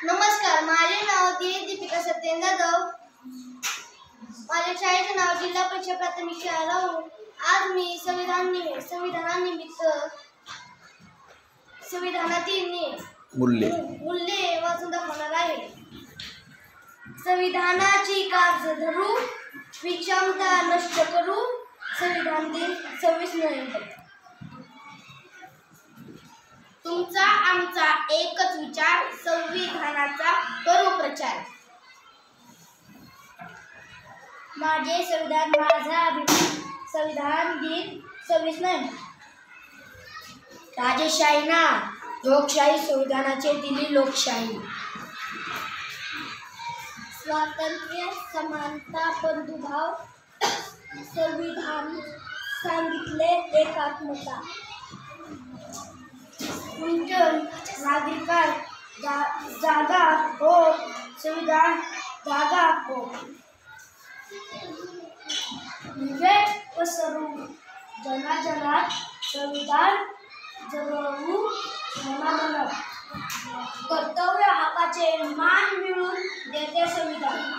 नमस्कार, माझे नाव दीपिका सत्येंद्र जाधव. माझ्या शाळेचे नाव जिल्हा परिषद प्राथमिक शाळा राहूर. आज मी संविधानातील मूल्ये वाचून दाखवणार आहे. संविधानाची कास धरू, विषमता नष्ट करू. संविधान दिन 26 नोव्हेंबर. तुमचा आमचा एकच विचार, संविधानाचा करू प्रचार. माझे संविधान माझा अभिमान. संविधान दिन 26 नोव्हेंबर. राजेशाही ना लोकशाही, संविधानाचे दिली लोकशाही. स्वातंत्र्य, समानता, बंधुभाव, संविधान सांगितले एकात्मता. नागरिकां जागा हो, संविधान जागा हो. विवेक पसरू जनाजनात, संविधान जगवू मनामनात. कर्तव्य हक्काचे मान मिळवून देते संविधान.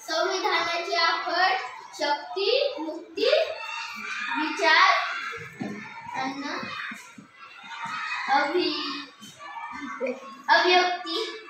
संविधानाची आखड शक्ती, मुक्ती, विचार अभिव्यक्ती